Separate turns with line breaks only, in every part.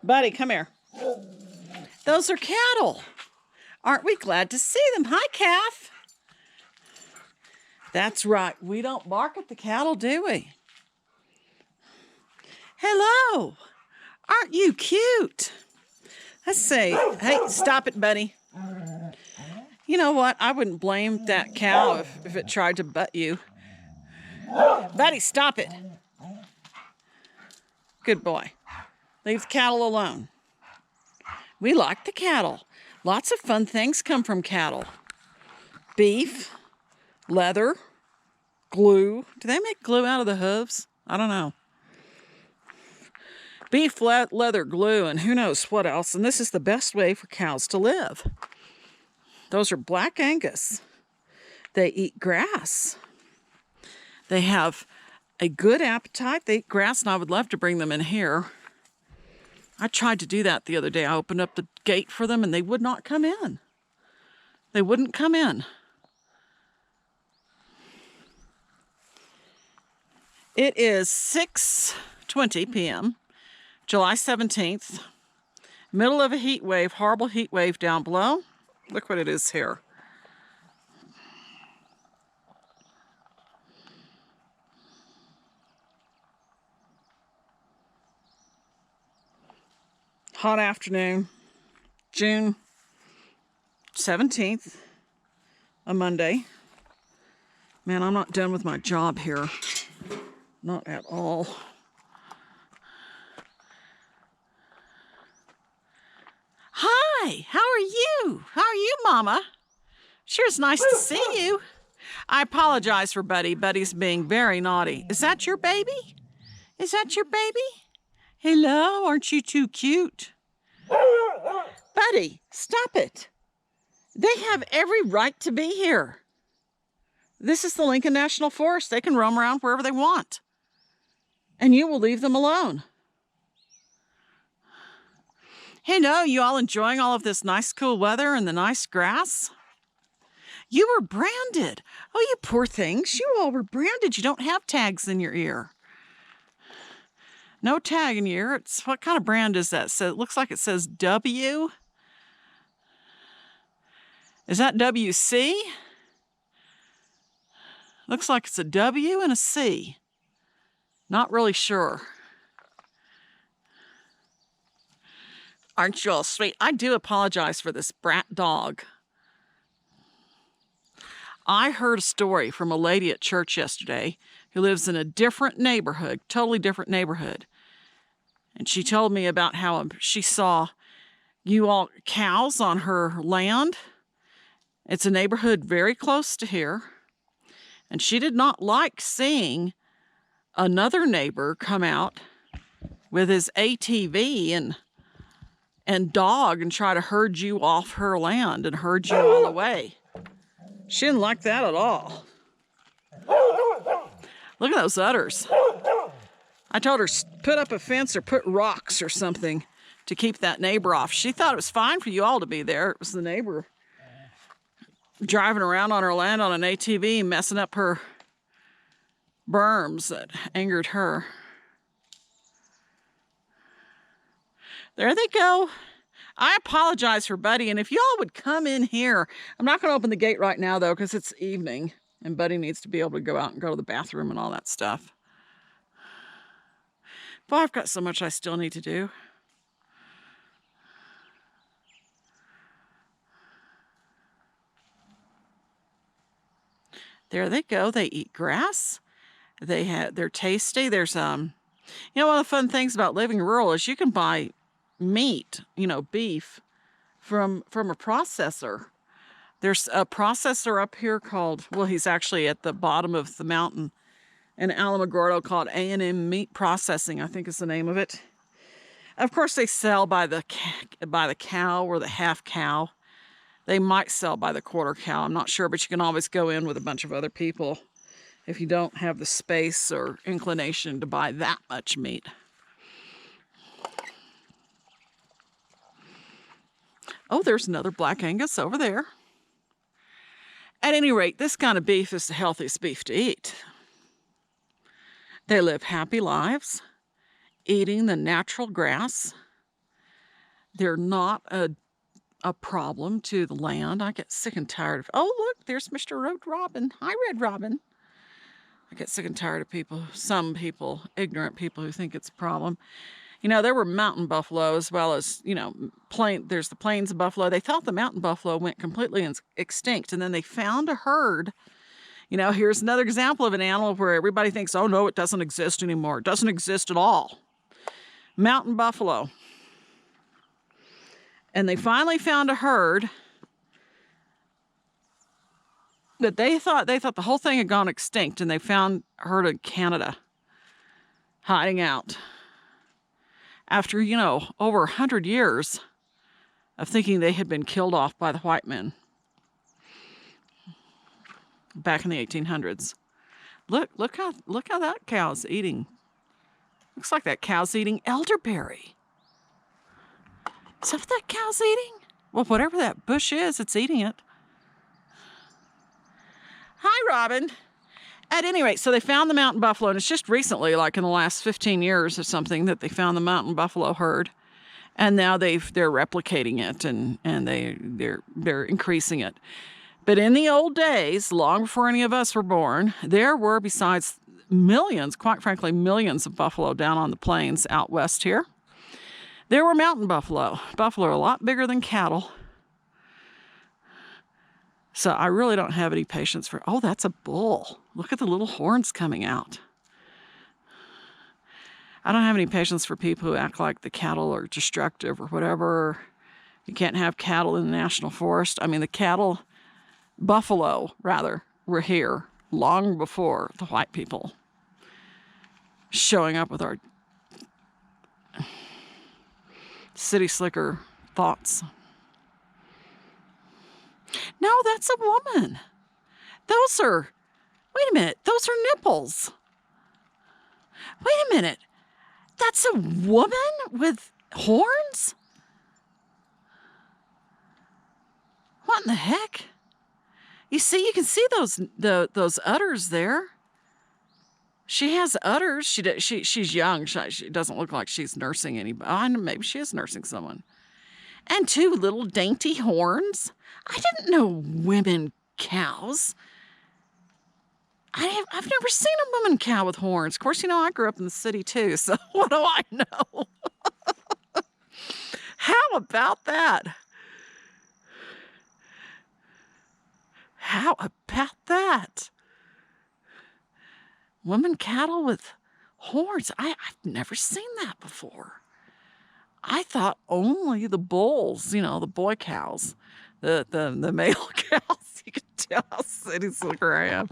Buddy, come here. Those are cattle. Aren't we glad to see them? Hi, calf. That's right. We don't bark at the cattle, do we? Hello. Aren't you cute? Let's see. Hey, stop it, buddy. You know what? I wouldn't blame that cow if it tried to butt you. Buddy, stop it. Good boy. Leave the cattle alone. We like the cattle. Lots of fun things come from cattle. Beef, leather, glue. Do they make glue out of the hooves? I don't know. Beef, leather, glue, and who knows what else. And this is the best way for cows to live. Those are Black Angus. They eat grass. They have a good appetite. They eat grass, and I would love to bring them in here. I tried to do that the other day. I opened up the gate for them, and they would not come in. They wouldn't come in. It is 6:20 p.m., July 17th, middle of a heat wave, horrible heat wave down below. Look what it is here. Hot afternoon, June 17th, a Monday. Man, I'm not done with my job here. Not at all. Hi, how are you? How are you, Mama? Sure is nice to see you. I apologize for Buddy. Buddy's being very naughty. Is that your baby? Is that your baby? Hello, aren't you too cute? Buddy, stop it. They have every right to be here. This is the Lincoln National Forest. They can roam around wherever they want. And you will leave them alone. Hello, you all enjoying all of this nice cool weather and the nice grass? You were branded. Oh, you poor things. You all were branded. You don't have tags in your ear. No tag in your ear. What kind of brand is that? So it looks like it says W. Is that WC? Looks like it's a W and a C. Not really sure. Aren't you all sweet? I do apologize for this brat dog. I heard a story from a lady at church yesterday who lives in a different neighborhood, totally different neighborhood. And she told me about how she saw cows on her land. It's a neighborhood very close to here. And she did not like seeing another neighbor come out with his ATV and dog and try to herd you off her land and herd you all away. She didn't like that at all. Look at those udders. I told her, put up a fence or put rocks or something to keep that neighbor off. She thought it was fine for you all to be there. It was the neighbor driving around on her land on an ATV, messing up her berms that angered her. There they go. I apologize for Buddy, and if y'all would come in here, I'm not going to open the gate right now, though, because it's evening, and Buddy needs to be able to go out and go to the bathroom and all that stuff. But I've got so much I still need to do. There they go. They eat grass. They're tasty. There's one of the fun things about living rural is you can buy meat, beef from a processor. There's a processor up here he's actually at the bottom of the mountain in Alamogordo called NM Meat Processing, I think is the name of it. Of course, they sell by the cow or the half cow. They might sell by the quarter cow. I'm not sure, but you can always go in with a bunch of other people if you don't have the space or inclination to buy that much meat. Oh, there's another Black Angus over there. At any rate, this kind of beef is the healthiest beef to eat. They live happy lives, eating the natural grass. They're not a problem to the land. I get sick and tired of, oh, look, there's Mr. Red Robin. Hi, Red Robin. I get sick and tired of some people, ignorant people who think it's a problem. You know, there were mountain buffalo as well as, you know, there's the plains of buffalo. They thought the mountain buffalo went completely extinct, and then they found a herd. You know, here's another example of an animal where everybody thinks, oh, no, it doesn't exist anymore. It doesn't exist at all. Mountain buffalo. And they finally found a herd that they thought the whole thing had gone extinct, and they found a herd in Canada hiding out. After, you know, over 100 years of thinking they had been killed off by the white men back in the 1800s. Look how that cow's eating. Looks like that cow's eating elderberry. Is that what that cow's eating? Well, whatever that bush is, it's eating it. Hi, Robin. At any rate, so they found the mountain buffalo, and it's just recently, like in the last 15 years or something, that they found the mountain buffalo herd, and now they're replicating it, and they're increasing it. But in the old days, long before any of us were born, there were, besides millions, quite frankly, millions of buffalo down on the plains out west here. There were mountain buffalo. Buffalo are a lot bigger than cattle. So I really don't have any patience for, oh, that's a bull. Look at the little horns coming out. I don't have any patience for people who act like the cattle are destructive or whatever. You can't have cattle in the national forest. I mean, buffalo, rather, were here long before the white people showing up with our city slicker thoughts. No, that's a woman. Wait a minute, those are nipples. Wait a minute, that's a woman with horns? What in the heck? You can see those udders there. She has udders. She's young. She doesn't look like she's nursing anybody. Maybe she is nursing someone. And two little dainty horns. I didn't know women cows. I've never seen a woman cow with horns. Of course, you know, I grew up in the city too, so what do I know? How about that? How about that? Women cattle with horns. I've never seen that before. I thought only the bulls, you know, the boy cows, the male cows. You can tell how city slicker I am.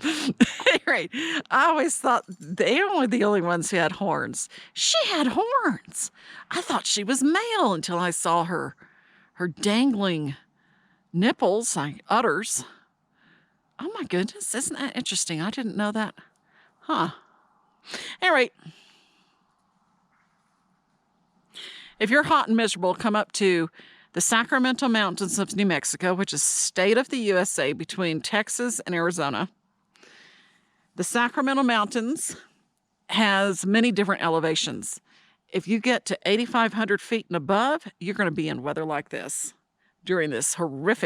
Anyway, I always thought they were the only ones who had horns. She had horns. I thought she was male until I saw her dangling nipples, udders. Oh my goodness, isn't that interesting? I didn't know that. Huh. Anyway, if you're hot and miserable, come up to the Sacramento Mountains of New Mexico, which is state of the USA between Texas and Arizona. The Sacramento Mountains has many different elevations. If you get to 8,500 feet and above, you're going to be in weather like this during this horrific